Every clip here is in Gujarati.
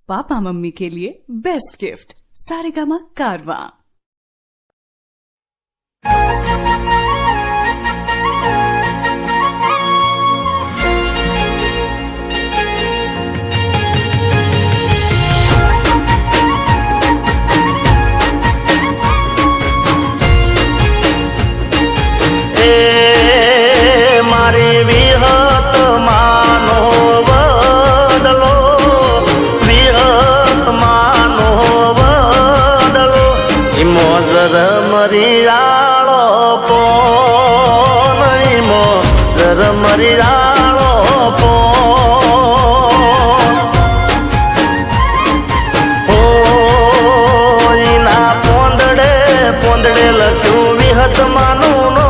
पापा मम्मी के लिए बेस्ट गिफ्ट सारेगामा कारवा। મરિયાળો પોન મોજર મરિયાળો પોન ઓઈના પોંદડે પોંદડે લખ્યું વિહત માનું નો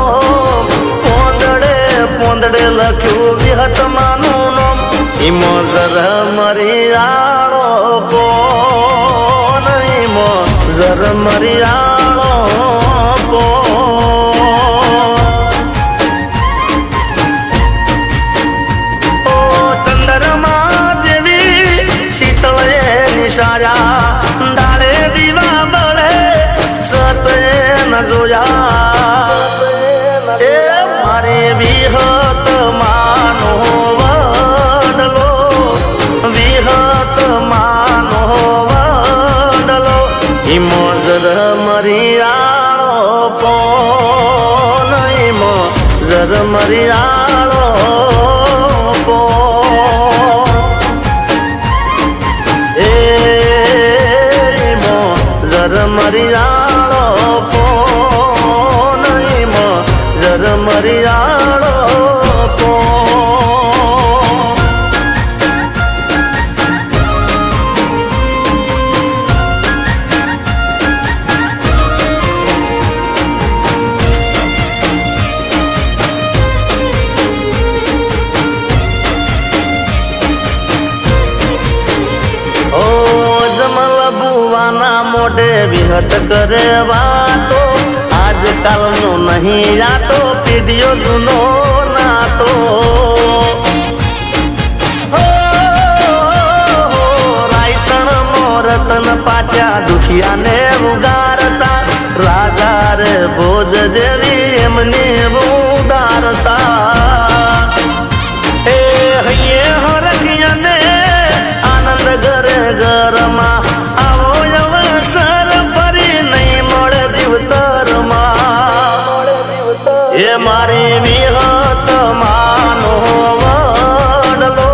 પોંદડે લખ્યું વિહત માનું નો મોજર મરિયાળો પોન મોજર મરિયાળો ડાળે દીવા બળે સતે ન જોયા એ મારે વિહત માનો વડલો વિહત માનો વડલો હિમોજર મરિયાળો પોન હિમોજર મરિયાળો મરિયાળો પોન મોજર મરિયાળો મોઢે વિહત કરે વાતો આજકાલનો નહીં આતો પીઢીઓ જૂનો નાતો રાયસણ નો રતન પાછા દુખિયાને ઉગારતા રાજા રે ભોજ જેવી એમની ઉદારતા એ હૈયે હરખિયાને આનંદ ઘરે ઘરમાં એ મારી વિહત માનો વડલો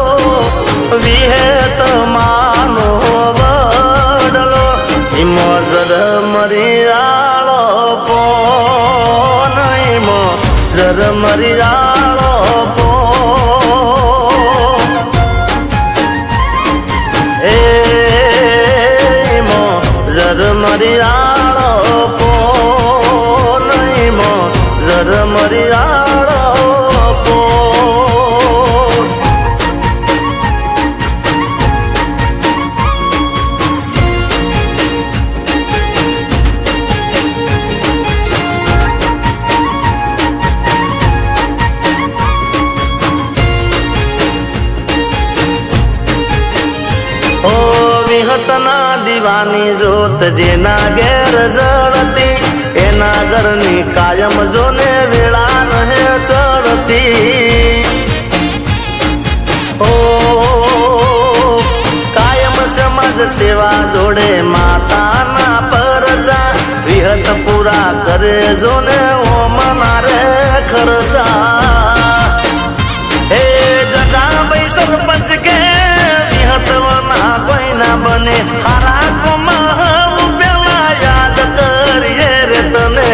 વિહત માનો વડલો મોજર મરિયાળો પોન મોજર મરિયાળો એ મોજર મરિયાળો મોજર મરિયાળો વિહતના દીવાની જોત જેના ઘેર જળતી એના ઘરની કાયમ જોને વેળા રહે ચડતી ઓ કાયમ સમાજ સેવા જોડે માતાના પરચા વિહત પૂરા કરે જોને ઓમના રે ખર્ચા એ જગા ભાઈ સરપંચ કે વિહતવના કોઈ ના બને હારા કોમાં પેલા યાદ કરીએ રે તને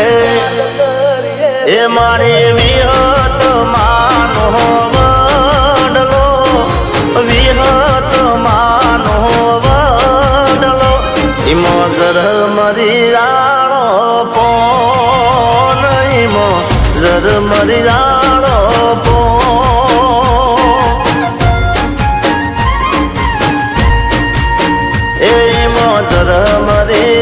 એ મારી વિહત માનો વડલો વિહત માનો વડલો મોજર મરિયાળો પોન મોજર મરિયાળો એ મોજર મરિયાળો